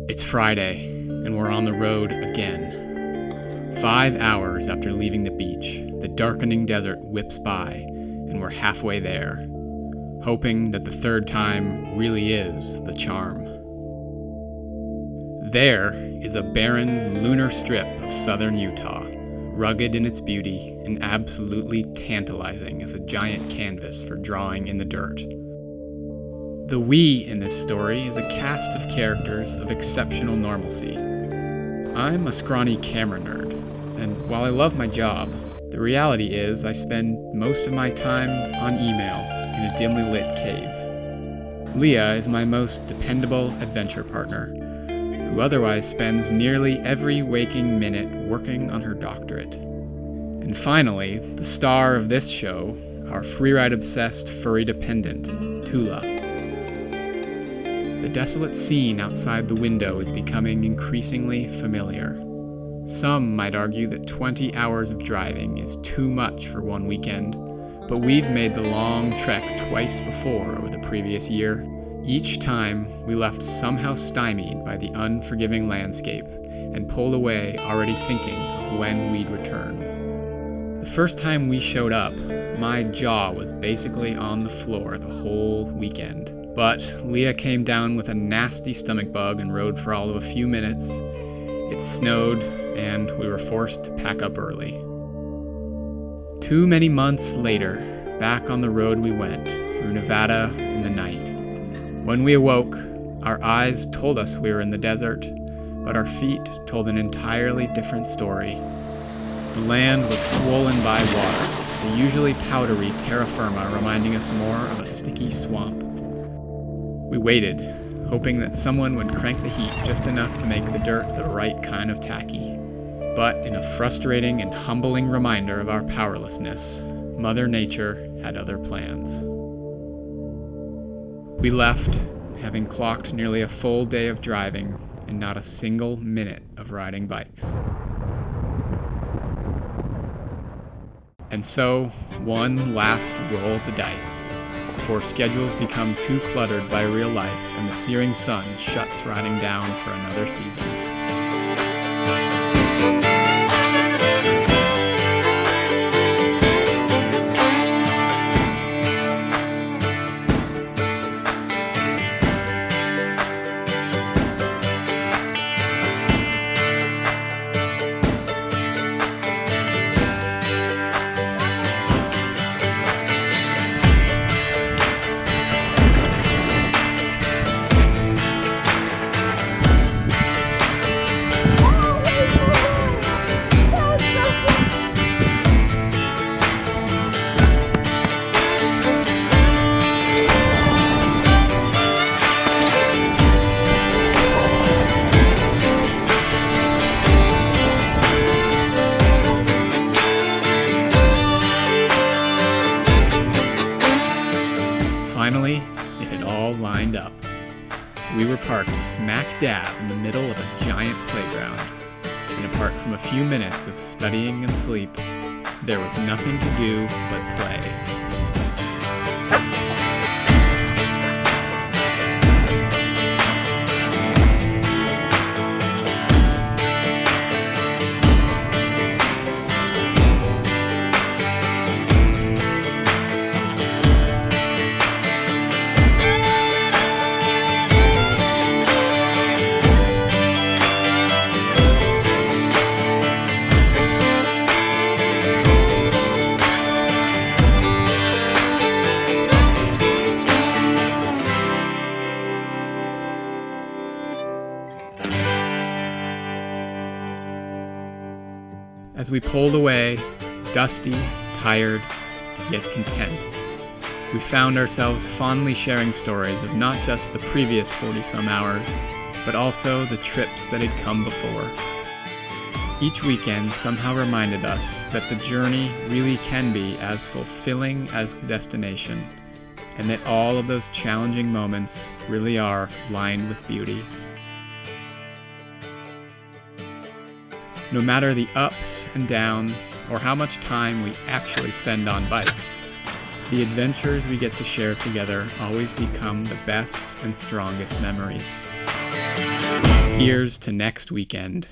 It's Friday, and we're on the road again. 5 hours after leaving the beach, the darkening desert whips by, and we're halfway there, hoping that the third time really is the charm. There is a barren, lunar strip of southern Utah, rugged in its beauty and absolutely tantalizing as a giant canvas for drawing in the dirt. The we in this story is a cast of characters of exceptional normalcy. I'm a scrawny camera nerd, and while I love my job, the reality is I spend most of my time on email in a dimly lit cave. Leah is my most dependable adventure partner, who otherwise spends nearly every waking minute working on her doctorate. And finally, the star of this show, our Freeride-obsessed furry dependent, Tulah. The desolate scene outside the window is becoming increasingly familiar. Some might argue that 20 hours of driving is too much for one weekend, but we've made the long trek twice before over the previous year. Each time, we left somehow stymied by the unforgiving landscape and pulled away already thinking of when we'd return. The first time we showed up, my jaw was basically on the floor the whole weekend. But Leah came down with a nasty stomach bug and rode for all of a few minutes. It snowed, and we were forced to pack up early. Too many months later, back on the road we went, through Nevada in the night. When we awoke, our eyes told us we were in the desert, but our feet told an entirely different story. The land was swollen by water, the usually powdery terra firma reminding us more of a sticky swamp. We waited, hoping that someone would crank the heat just enough to make the dirt the right kind of tacky. But in a frustrating and humbling reminder of our powerlessness, Mother Nature had other plans. We left, having clocked nearly a full day of driving and not a single minute of riding bikes. And so, one last roll of the dice, before schedules become too cluttered by real life and the searing sun shuts riding down for another season. Finally, it had all lined up. We were parked smack dab in the middle of a giant playground, and apart from a few minutes of studying and sleep, there was nothing to do but play. As we pulled away, dusty, tired, yet content, we found ourselves fondly sharing stories of not just the previous 40-some hours, but also the trips that had come before. Each weekend somehow reminded us that the journey really can be as fulfilling as the destination, and that all of those challenging moments really are lined with beauty. No matter the ups and downs, or how much time we actually spend on bikes, the adventures we get to share together always become the best and strongest memories. Here's to next weekend.